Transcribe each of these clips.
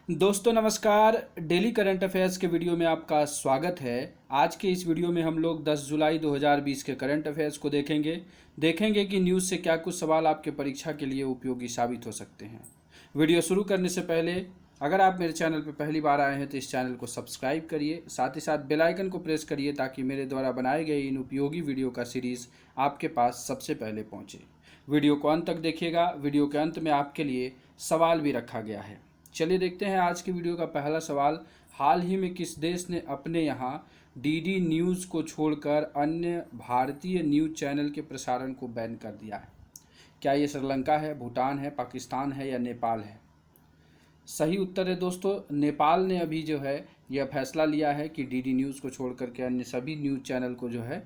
दोस्तों नमस्कार। Daily current affairs के वीडियो में आपका स्वागत है। आज के इस वीडियो में हम लोग 10 जुलाई 2020 के करंट अफेयर्स को देखेंगे कि न्यूज़ से क्या कुछ सवाल आपके परीक्षा के लिए उपयोगी साबित हो सकते हैं। वीडियो शुरू करने से पहले अगर आप मेरे चैनल पर पहली बार आए हैं तो इस चैनल को सब्सक्राइब करिए, साथ ही साथ बेल आइकन को प्रेस करिए ताकि मेरे द्वारा बनाए गए इन उपयोगी वीडियो का सीरीज़ आपके पास सबसे पहले पहुँचे। वीडियो को अंत तक देखिएगा। वीडियो के अंत में आपके लिए सवाल भी रखा गया है। चलिए देखते हैं आज की वीडियो का पहला सवाल। हाल ही में किस देश ने अपने यहाँ डीडी न्यूज़ को छोड़कर अन्य भारतीय न्यूज़ चैनल के प्रसारण को बैन कर दिया है? क्या ये श्रीलंका है, भूटान है, पाकिस्तान है या नेपाल है? सही उत्तर है दोस्तों, नेपाल ने अभी जो है यह फैसला लिया है कि डीडी न्यूज़ को छोड़ करके अन्य सभी न्यूज़ चैनल को जो है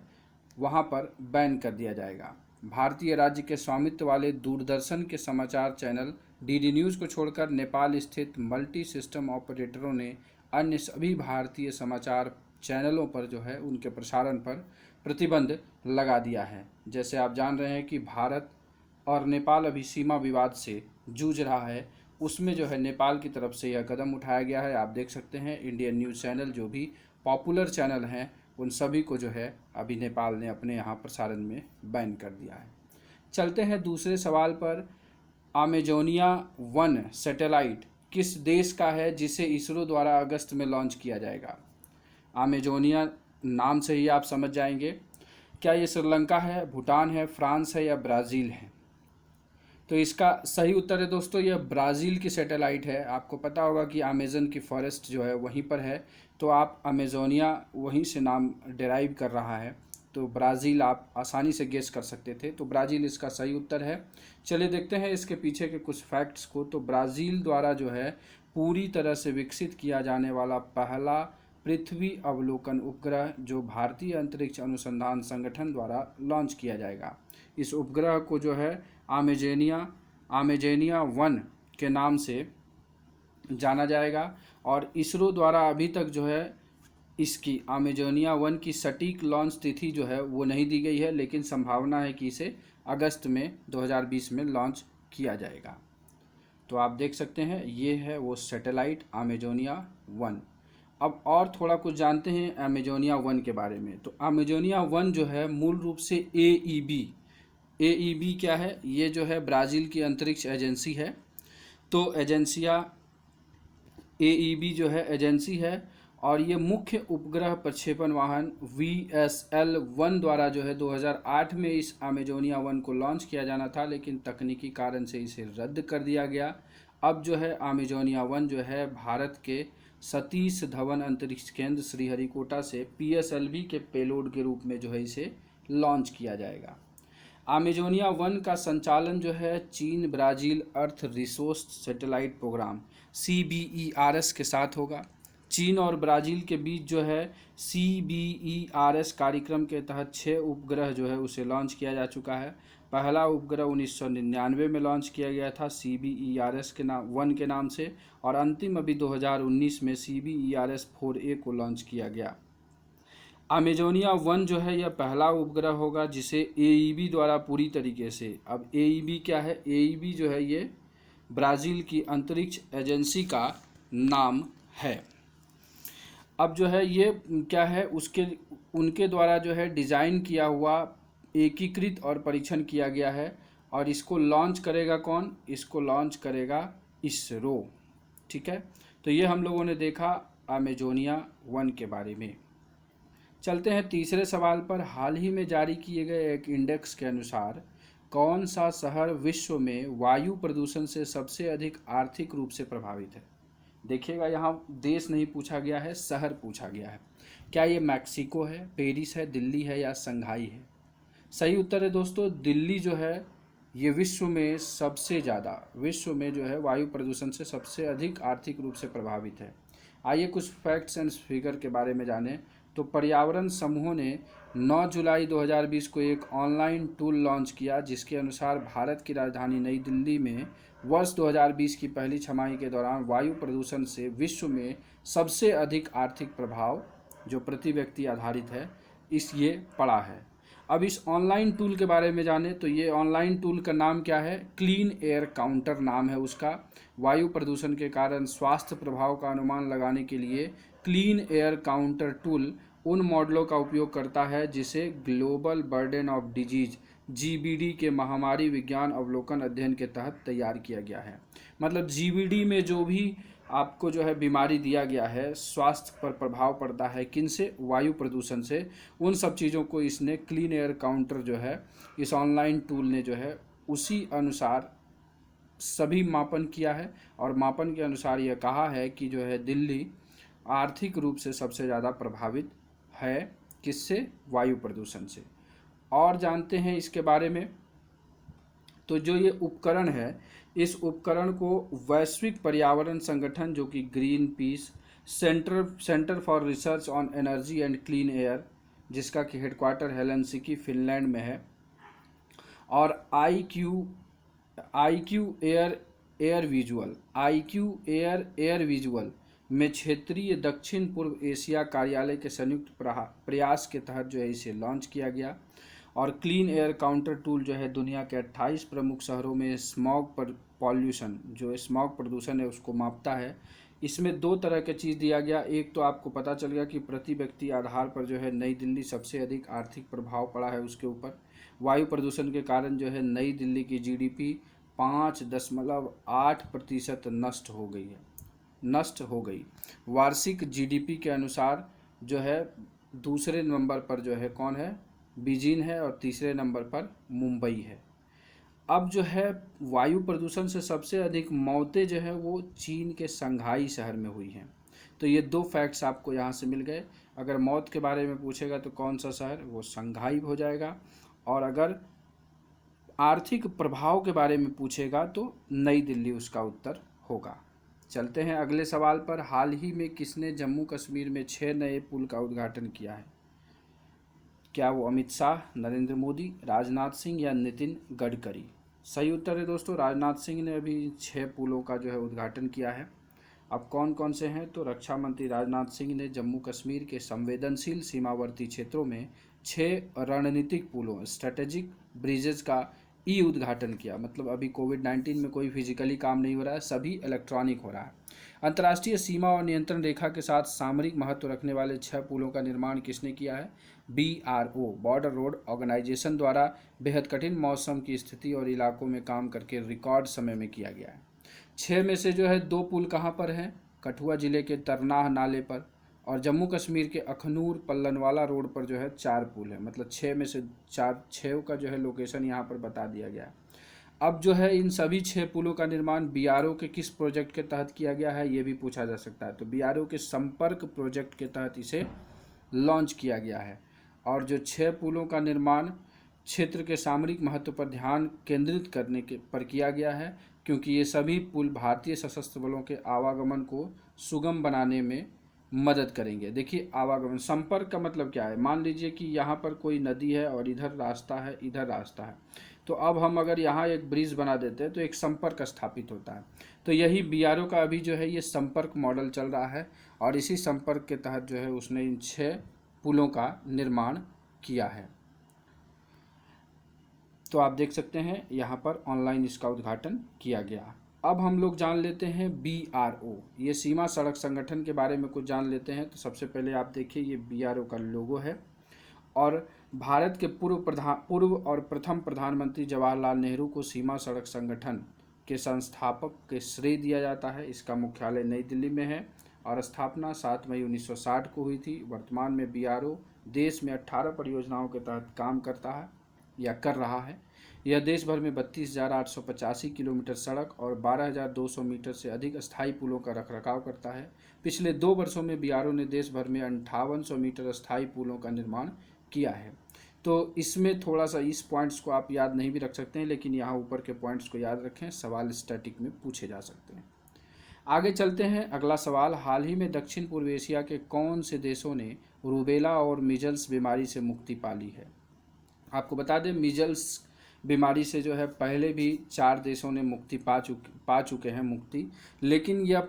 वहाँ पर बैन कर दिया जाएगा। भारतीय राज्य के स्वामित्व वाले दूरदर्शन के समाचार चैनल डीडी न्यूज़ को छोड़कर नेपाल स्थित मल्टी सिस्टम ऑपरेटरों ने अन्य सभी भारतीय समाचार चैनलों पर जो है उनके प्रसारण पर प्रतिबंध लगा दिया है। जैसे आप जान रहे हैं कि भारत और नेपाल अभी सीमा विवाद से जूझ रहा है, उसमें जो है नेपाल की तरफ से यह कदम उठाया गया है। आप देख सकते हैं इंडियन न्यूज़ चैनल जो भी पॉपुलर चैनल हैं उन सभी को जो है अभी नेपाल ने अपने यहाँ प्रसारण में बैन कर दिया है। चलते हैं दूसरे सवाल पर। अमेजोनिया 1 सैटेलाइट किस देश का है जिसे इसरो द्वारा अगस्त में लॉन्च किया जाएगा? अमेजोनिया नाम से ही आप समझ जाएंगे। क्या ये श्रीलंका है, भूटान है, फ्रांस है या ब्राज़ील है? तो इसका सही उत्तर है दोस्तों, यह ब्राज़ील की सैटेलाइट है। आपको पता होगा कि अमेज़न की फॉरेस्ट जो है वहीं पर है, तो आप अमेजोनिया वहीं से नाम डिराइव कर रहा है, तो ब्राज़ील आप आसानी से गेस कर सकते थे, तो ब्राज़ील इसका सही उत्तर है। चलिए देखते हैं इसके पीछे के कुछ फैक्ट्स को। तो ब्राज़ील द्वारा जो है पूरी तरह से विकसित किया जाने वाला पहला पृथ्वी अवलोकन उपग्रह जो भारतीय अंतरिक्ष अनुसंधान संगठन द्वारा लॉन्च किया जाएगा। इस उपग्रह को जो है आमेजेनिया 1 के नाम से जाना जाएगा और इसरो द्वारा अभी तक जो है इसकी अमेजोनिया 1 की सटीक लॉन्च तिथि जो है वो नहीं दी गई है, लेकिन संभावना है कि इसे अगस्त में 2020 में लॉन्च किया जाएगा। तो आप देख सकते हैं ये है वो सैटेलाइट अमेजोनिया 1। अब और थोड़ा कुछ जानते हैं अमेजोनिया 1 के बारे में। तो अमेजोनिया 1 जो है मूल रूप से एईबी क्या है? ये जो है ब्राज़ील की अंतरिक्ष एजेंसी है। तो एजेंसिया एईबी जो है एजेंसी है और ये मुख्य उपग्रह प्रक्षेपण वाहन VSL-1 द्वारा जो है 2008 में इस अमेजोनिया 1 को लॉन्च किया जाना था, लेकिन तकनीकी कारण से इसे रद्द कर दिया गया। अब जो है अमेजोनिया 1 जो है भारत के सतीश धवन अंतरिक्ष केंद्र श्रीहरिकोटा से PSLV के पेलोड के रूप में जो है इसे लॉन्च किया जाएगा। अमेजोनिया 1 का संचालन जो है चीन ब्राज़ील अर्थ रिसोर्स सैटेलाइट प्रोग्राम CBERS के साथ होगा। चीन और ब्राज़ील के बीच जो है CBERS कार्यक्रम के तहत 6 उपग्रह जो है उसे लॉन्च किया जा चुका है। पहला उपग्रह 1999 में लॉन्च किया गया था CBERS के नाम 1 के नाम से, और अंतिम अभी 2019 में CBERS 4A को लॉन्च किया गया। अमेजोनिया 1 जो है यह पहला उपग्रह होगा जिसे एईबी द्वारा पूरी तरीके से, अब एईबी क्या है? एईबी जो है ये ब्राज़ील की अंतरिक्ष एजेंसी का नाम है। अब जो है ये क्या है, उनके द्वारा जो है डिज़ाइन किया हुआ एकीकृत और परीक्षण किया गया है, और इसको लॉन्च करेगा कौन? इसको लॉन्च करेगा इसरो। ठीक है, तो ये हम लोगों ने देखा अमेजोनिया 1 के बारे में। चलते हैं तीसरे सवाल पर। हाल ही में जारी किए गए एक इंडेक्स के अनुसार कौन सा शहर विश्व में वायु प्रदूषण से सबसे अधिक आर्थिक रूप से प्रभावित है? देखिएगा यहाँ देश नहीं पूछा गया है, शहर पूछा गया है। क्या ये मैक्सिको है, पेरिस है, दिल्ली है या शंघाई है? सही उत्तर है दोस्तों, दिल्ली जो है ये विश्व में जो है वायु प्रदूषण से सबसे अधिक आर्थिक रूप से प्रभावित है। आइए कुछ फैक्ट्स एंड फिगर के बारे में जानें। तो पर्यावरण समूहों ने 9 जुलाई 2020 को एक ऑनलाइन टूल लॉन्च किया जिसके अनुसार भारत की राजधानी नई दिल्ली में वर्ष 2020 की पहली छमाही के दौरान वायु प्रदूषण से विश्व में सबसे अधिक आर्थिक प्रभाव जो प्रति व्यक्ति आधारित है ये पड़ा है। अब इस ऑनलाइन टूल के बारे में जाने तो ये ऑनलाइन टूल का नाम क्या है, क्लीन एयर काउंटर नाम है उसका। वायु प्रदूषण के कारण स्वास्थ्य प्रभाव का अनुमान लगाने के लिए क्लीन एयर काउंटर टूल उन मॉडलों का उपयोग करता है जिसे global burden of disease GBD के महामारी विज्ञान अवलोकन अध्ययन के तहत तैयार किया गया है। मतलब जीबीडी में जो भी आपको जो है बीमारी दिया गया है, स्वास्थ्य पर प्रभाव पड़ता है किनसे, वायु प्रदूषण से, उन सब चीज़ों को इसने क्लीन एयर काउंटर जो है इस ऑनलाइन टूल ने जो है उसी अनुसार सभी मापन किया है। और मापन के अनुसार यह कहा है कि जो है दिल्ली आर्थिक रूप से सबसे ज़्यादा प्रभावित है, किससे, वायु प्रदूषण से। और जानते हैं इसके बारे में, तो जो ये उपकरण है, इस उपकरण को वैश्विक पर्यावरण संगठन जो कि green peas, centre for research on energy and clean air, जिसका कि हेडक्वार्टर हेलसिंकी फिनलैंड में है, और आई क्यू एयर विजुअल में क्षेत्रीय दक्षिण पूर्व एशिया कार्यालय के संयुक्त प्रयास के तहत जो है इसे लॉन्च किया गया। और क्लीन एयर काउंटर टूल जो है दुनिया के 28 प्रमुख शहरों में स्मॉग पॉल्यूशन, जो स्मॉग प्रदूषण है उसको मापता है। इसमें दो तरह की चीज़ दिया गया, एक तो आपको पता चल गया कि प्रति व्यक्ति आधार पर जो है नई दिल्ली सबसे अधिक आर्थिक प्रभाव पड़ा है उसके ऊपर। वायु प्रदूषण के कारण जो है नई दिल्ली की जीडीपी 5.8% नष्ट हो गई। वार्षिक जीडीपी के अनुसार जो है दूसरे नंबर पर जो है कौन है, बीजिंग है, और तीसरे नंबर पर मुंबई है। अब जो है वायु प्रदूषण से सबसे अधिक मौतें जो है वो चीन के शंघाई शहर में हुई हैं। तो ये दो फैक्ट्स आपको यहाँ से मिल गए। अगर मौत के बारे में पूछेगा तो कौन सा शहर, वो शंघाई हो जाएगा। और अगर आर्थिक प्रभाव के बारे में पूछेगा तो नई दिल्ली उसका उत्तर होगा। चलते हैं अगले सवाल पर। हाल ही में किसने जम्मू कश्मीर में 6 नए पुल का उद्घाटन किया है? क्या वो अमित शाह, नरेंद्र मोदी, राजनाथ सिंह या नितिन गडकरी? सही उत्तर है दोस्तों, राजनाथ सिंह ने अभी 6 पुलों का जो है उद्घाटन किया है। अब कौन कौन से हैं, तो रक्षा मंत्री राजनाथ सिंह ने जम्मू कश्मीर के संवेदनशील सीमावर्ती क्षेत्रों में 6 रणनीतिक पुलों, स्ट्रेटेजिक ब्रिजेज का उद्घाटन किया। मतलब अभी कोविड-19 में कोई फिजिकली काम नहीं हो रहा है, सभी इलेक्ट्रॉनिक हो रहा है। अंतर्राष्ट्रीय सीमा और नियंत्रण रेखा के साथ सामरिक महत्व रखने वाले 6 पुलों का निर्माण किसने किया है? BRO, बॉर्डर रोड ऑर्गेनाइजेशन द्वारा बेहद कठिन मौसम की स्थिति और इलाकों में काम करके रिकॉर्ड समय में किया गया है। 6 में से जो है 2 पुल कहाँ पर हैं? कठुआ जिले के तरनाह नाले पर, और जम्मू कश्मीर के अखनूर पल्लनवाला रोड पर जो है 4 पुल है। मतलब 6 में से 6 का जो है लोकेशन यहाँ पर बता दिया गया है। अब जो है इन सभी 6 पुलों का निर्माण BRO के किस प्रोजेक्ट के तहत किया गया है, ये भी पूछा जा सकता है। तो BRO के संपर्क प्रोजेक्ट के तहत इसे लॉन्च किया गया है। और जो 6 पुलों का निर्माण क्षेत्र के सामरिक महत्व पर ध्यान केंद्रित करने के पर किया गया है, क्योंकि ये सभी पुल भारतीय सशस्त्र बलों के आवागमन को सुगम बनाने में मदद करेंगे। देखिए, आवागमन, संपर्क का मतलब क्या है? मान लीजिए कि यहाँ पर कोई नदी है और इधर रास्ता है, इधर रास्ता है, तो अब हम अगर यहाँ एक ब्रिज बना देते हैं तो एक संपर्क स्थापित होता है। तो यही BRO का अभी जो है ये संपर्क मॉडल चल रहा है, और इसी संपर्क के तहत जो है उसने इन 6 पुलों का निर्माण किया है। तो आप देख सकते हैं यहाँ पर ऑनलाइन इसका उद्घाटन किया गया। अब हम लोग जान लेते हैं BRO, ये सीमा सड़क संगठन के बारे में कुछ जान लेते हैं। तो सबसे पहले आप देखिए, ये BRO का लोगो है, और भारत के पूर्व और प्रथम प्रधानमंत्री जवाहरलाल नेहरू को सीमा सड़क संगठन के संस्थापक के श्रेय दिया जाता है। इसका मुख्यालय नई दिल्ली में है, और स्थापना 7 मई 1960 को हुई थी। वर्तमान में BRO देश में 18 परियोजनाओं के तहत काम करता है या कर रहा है। यह देश भर में 32,885 किलोमीटर सड़क और 12,200 मीटर से अधिक अस्थायी पुलों का रखरखाव करता है। पिछले 2 वर्षों में BRO ने देश भर में 5800 मीटर अस्थायी पुलों का निर्माण किया है। तो इसमें थोड़ा सा इस पॉइंट्स को आप याद नहीं भी रख सकते हैं, लेकिन यहाँ ऊपर के पॉइंट्स को याद रखें, सवाल स्टैटिक में पूछे जा सकते हैं। आगे चलते हैं, अगला सवाल। हाल ही में दक्षिण पूर्व एशिया के कौन से देशों ने रूबेला और मीजल्स बीमारी से मुक्ति पा ली है? आपको बता दें, मीजल्स बीमारी से जो है पहले भी 4 देशों ने मुक्ति पा चुके हैं, लेकिन यह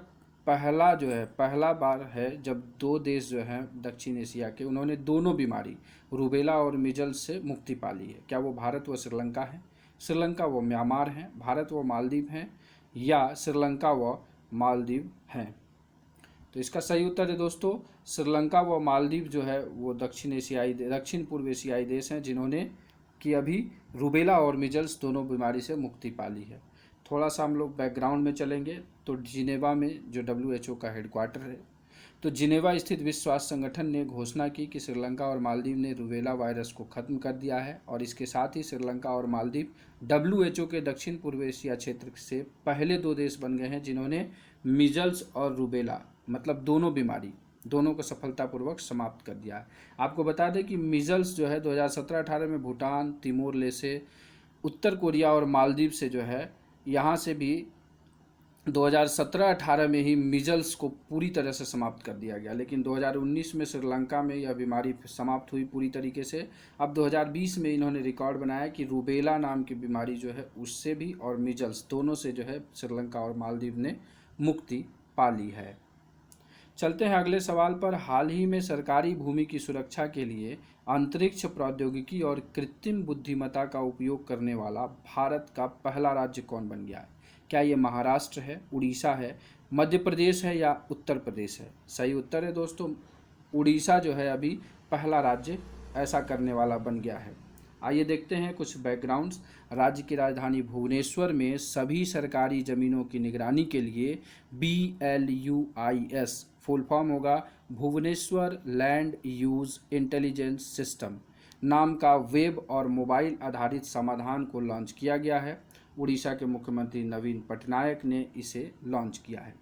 पहला बार है जब दो देश जो हैं दक्षिण एशिया के, उन्होंने दोनों बीमारी रूबेला और मीजल्स से मुक्ति पा ली है। क्या वो भारत व श्रीलंका है, श्रीलंका व म्यांमार हैं, भारत व मालदीव हैं, या श्रीलंका व मालदीव हैं? तो इसका सही उत्तर है दोस्तों श्रीलंका व मालदीव जो है वो दक्षिण पूर्व एशियाई देश हैं जिन्होंने कि अभी रूबेला और मीजल्स दोनों बीमारी से मुक्ति पा ली है। थोड़ा सा हम लोग बैकग्राउंड में चलेंगे तो जिनेवा में जो WHO का हेडक्वार्टर है, तो जिनेवा स्थित विश्व स्वास्थ्य संगठन ने घोषणा की कि श्रीलंका और मालदीव ने रूबेला वायरस को खत्म कर दिया है, और इसके साथ ही श्रीलंका और मालदीव WHO के दक्षिण पूर्व एशिया क्षेत्र से पहले दो देश बन गए हैं जिन्होंने मीजल्स और रूबेला मतलब दोनों को सफलतापूर्वक समाप्त कर दिया है। आपको बता दें कि मीजल्स जो है 2017-18 में भूटान, तिमोर लेसे, उत्तर कोरिया और मालदीव से जो है यहाँ से भी 2017-18 में ही मीजल्स को पूरी तरह से समाप्त कर दिया गया, लेकिन 2019 में श्रीलंका में यह बीमारी समाप्त हुई पूरी तरीके से। अब 2020 में इन्होंने रिकॉर्ड बनाया कि रूबेला नाम की बीमारी जो है उससे भी और मीजल्स दोनों से जो है श्रीलंका और मालदीव ने मुक्ति पा ली है। चलते हैं अगले सवाल पर। हाल ही में सरकारी भूमि की सुरक्षा के लिए अंतरिक्ष प्रौद्योगिकी और कृत्रिम बुद्धिमत्ता का उपयोग करने वाला भारत का पहला राज्य कौन बन गया है? क्या ये महाराष्ट्र है, उड़ीसा है, मध्य प्रदेश है या उत्तर प्रदेश है? सही उत्तर है दोस्तों उड़ीसा जो है अभी पहला राज्य ऐसा करने वाला बन गया है। आइए देखते हैं कुछ बैकग्राउंड्स। राज्य की राजधानी भुवनेश्वर में सभी सरकारी ज़मीनों की निगरानी के लिए BLUIS फुल फॉर्म होगा Bhubaneswar land use intelligence system नाम का वेब और मोबाइल आधारित समाधान को लॉन्च किया गया है। उड़ीसा के मुख्यमंत्री नवीन पटनायक ने इसे लॉन्च किया है।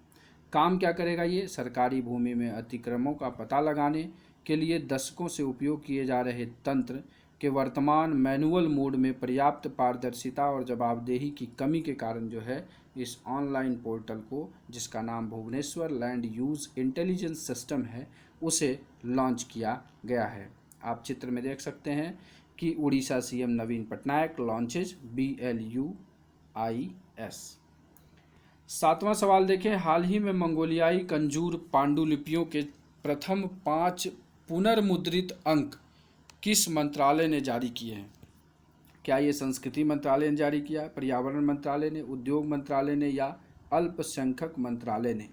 काम क्या करेगा ये? सरकारी भूमि में अतिक्रमणों का पता लगाने के लिए दशकों से उपयोग किए जा रहे तंत्र के वर्तमान मैनुअल मोड में पर्याप्त पारदर्शिता और जवाबदेही की कमी के कारण जो है इस ऑनलाइन पोर्टल को, जिसका नाम Bhubaneswar land use intelligence system है, उसे लॉन्च किया गया है। आप चित्र में देख सकते हैं कि उड़ीसा CM नवीन पटनायक लॉन्चेज BLUIS। सातवां सवाल देखें। हाल ही में मंगोलियाई कंजूर पांडुलिपियों के प्रथम 5 पुनर्मुद्रित अंक किस मंत्रालय ने जारी किए हैं? क्या ये संस्कृति मंत्रालय ने जारी किया, पर्यावरण मंत्रालय ने, उद्योग मंत्रालय ने या अल्पसंख्यक मंत्रालय ने?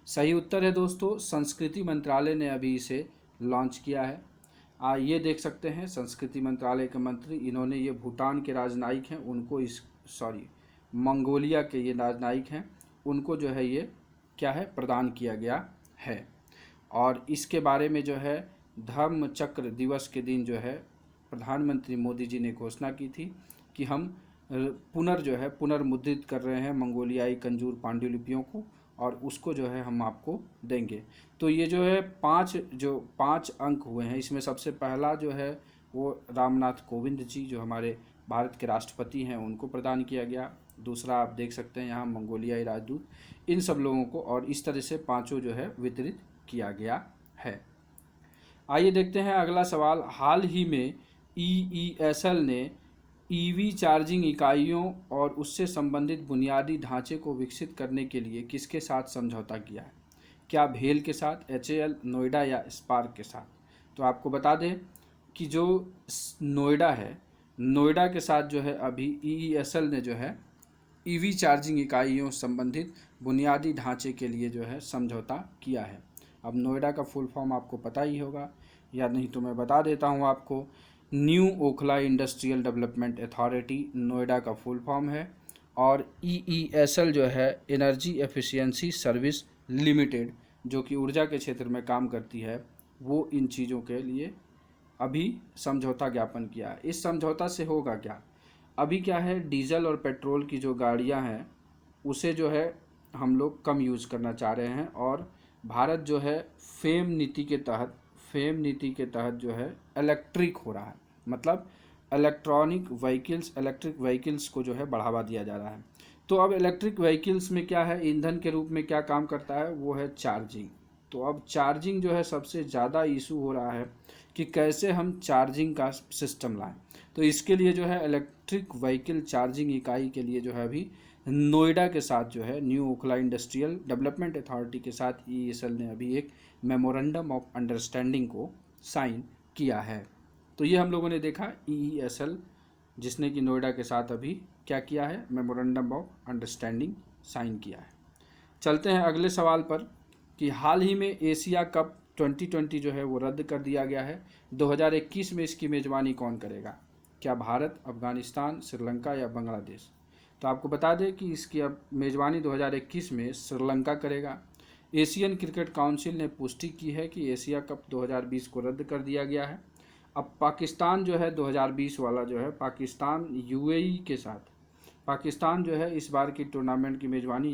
सही उत्तर है दोस्तों संस्कृति मंत्रालय ने अभी इसे लॉन्च किया है। ये देख सकते हैं संस्कृति मंत्रालय के मंत्री, इन्होंने ये भूटान के राजनयिक हैं उनको मंगोलिया के ये राजनयिक हैं उनको जो है ये क्या है प्रदान किया गया है। और इसके बारे में जो है धर्म चक्र दिवस के दिन जो है प्रधानमंत्री मोदी जी ने घोषणा की थी कि हम पुनर्मुद्रित कर रहे हैं मंगोलियाई कंजूर पांडुलिपियों को और उसको जो है हम आपको देंगे। तो ये जो है 5 अंक हुए हैं, इसमें सबसे पहला जो है वो रामनाथ कोविंद जी जो हमारे भारत के राष्ट्रपति हैं उनको प्रदान किया गया। दूसरा आप देख सकते हैं यहाँ मंगोलियाई राजदूत, इन सब लोगों को, और इस तरह से 5 जो है वितरित किया गया है। आइए देखते हैं अगला सवाल। हाल ही में EESL ने EV चार्जिंग इकाइयों और उससे संबंधित बुनियादी ढांचे को विकसित करने के लिए किसके साथ समझौता किया है? क्या भेल के साथ, HAL, नोएडा या स्पार्क के साथ? तो आपको बता दें कि जो नोएडा है, नोएडा के साथ जो है अभी EESL ने जो है EV चार्जिंग इकाइयों संबंधित बुनियादी ढांचे के लिए जो है समझौता किया है। अब नोएडा का फुल फॉर्म आपको पता ही होगा, या नहीं तो मैं बता देता हूँ आपको। New Okhla industrial development authority Noida का फुल फॉर्म है, और EESL जो है एनर्जी एफिशिएंसी सर्विस लिमिटेड जो कि ऊर्जा के क्षेत्र में काम करती है, वो इन चीज़ों के लिए अभी समझौता ज्ञापन किया है। इस समझौता से होगा क्या? अभी क्या है डीजल और पेट्रोल की जो गाड़ियां हैं उसे जो है हम लोग कम यूज़ करना चाह रहे हैं, और भारत जो है फेम नीति के तहत जो है इलेक्ट्रिक हो रहा है, मतलब इलेक्ट्रिक व्हीकल्स को जो है बढ़ावा दिया जा रहा है। तो अब इलेक्ट्रिक व्हीकल्स में क्या है, ईंधन के रूप में क्या काम करता है, वो है चार्जिंग। तो अब चार्जिंग जो है सबसे ज़्यादा इशू हो रहा है कि कैसे हम चार्जिंग का सिस्टम लाएं। तो इसके लिए जो है इलेक्ट्रिक व्हीकल चार्जिंग इकाई के लिए जो है अभी नोएडा के साथ जो है new Okhla industrial development authority के साथ EESL ने अभी एक मेमोरेंडम ऑफ अंडरस्टैंडिंग को साइन किया है। तो ये हम लोगों ने देखा EESL जिसने कि नोएडा के साथ अभी क्या किया है, मेमोरेंडम ऑफ अंडरस्टैंडिंग साइन किया है। चलते हैं अगले सवाल पर कि हाल ही में एशिया कप 2020 जो है वो रद्द कर दिया गया है। 2021 में इसकी मेज़बानी कौन करेगा? क्या भारत, अफगानिस्तान, श्रीलंका या बांग्लादेश? तो आपको बता दें कि इसकी अब मेज़बानी 2021 में श्रीलंका करेगा। एशियन क्रिकेट काउंसिल ने पुष्टि की है कि एशिया कप 2020 को रद्द कर दिया गया है। अब पाकिस्तान जो है 2020 वाला जो है पाकिस्तान UAE के साथ, पाकिस्तान जो है इस बार की टूर्नामेंट की मेज़बानी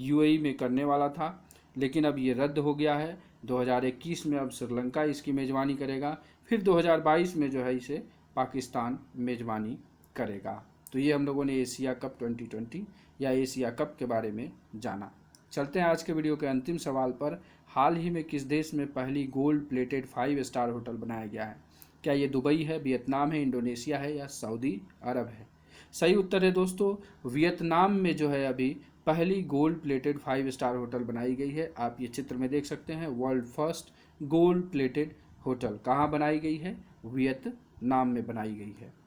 UAE में करने वाला था, लेकिन अब ये रद्द हो गया है। 2021 में अब श्रीलंका इसकी मेज़बानी करेगा, फिर 2022 में जो है इसे पाकिस्तान मेज़बानी करेगा। तो ये हम लोगों ने एशिया कप 2020 या एशिया कप के बारे में जाना। चलते हैं आज के वीडियो के अंतिम सवाल पर। हाल ही में किस देश में पहली गोल्ड प्लेटेड 5 स्टार होटल बनाया गया है? क्या ये दुबई है, वियतनाम है, इंडोनेशिया है या सऊदी अरब है? सही उत्तर है दोस्तों वियतनाम में जो है अभी पहली गोल्ड प्लेटेड 5 स्टार होटल बनाई गई है। आप ये चित्र में देख सकते हैं, world first gold plated hotel कहाँ बनाई गई है? वियतनाम में बनाई गई है।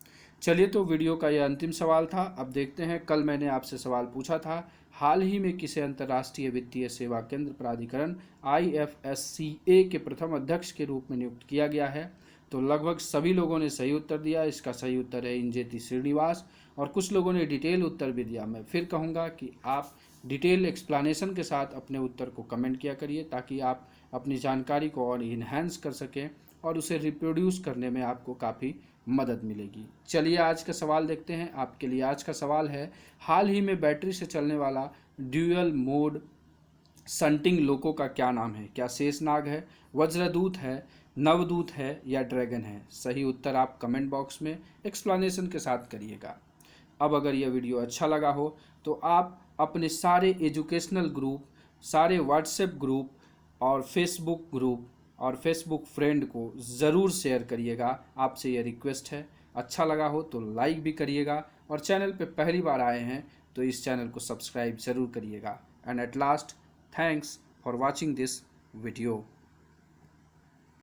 चलिए, तो वीडियो का यह अंतिम सवाल था। अब देखते हैं, कल मैंने आपसे सवाल पूछा था, हाल ही में किसे अंतर्राष्ट्रीय वित्तीय सेवा केंद्र प्राधिकरण IFSCA के प्रथम अध्यक्ष के रूप में नियुक्त किया गया है? तो लगभग सभी लोगों ने सही उत्तर दिया। इसका सही उत्तर है इंजेती श्रीनिवास, और कुछ लोगों ने डिटेल उत्तर भी दिया। मैं फिर कहूँगा कि आप डिटेल एक्सप्लेनेशन के साथ अपने उत्तर को कमेंट किया करिए, ताकि आप अपनी जानकारी को और इन्हेंस कर सकें और उसे रिप्रोड्यूस करने में आपको काफ़ी मदद मिलेगी। चलिए आज का सवाल देखते हैं। आपके लिए आज का सवाल है, हाल ही में बैटरी से चलने वाला ड्यूअल मोड संटिंग लोको का क्या नाम है? क्या शेषनाग है, वज्रदूत है, नवदूत है या ड्रैगन है? सही उत्तर आप कमेंट बॉक्स में एक्सप्लेनेशन के साथ करिएगा। अब अगर यह वीडियो अच्छा लगा हो तो आप अपने सारे एजुकेशनल ग्रुप, सारे व्हाट्सएप ग्रुप और फेसबुक ग्रुप और फेसबुक फ्रेंड को ज़रूर शेयर करिएगा। आपसे यह रिक्वेस्ट है। अच्छा लगा हो तो लाइक भी करिएगा, और चैनल पे पहली बार आए हैं तो इस चैनल को सब्सक्राइब ज़रूर करिएगा। And at last, thanks for watching this video.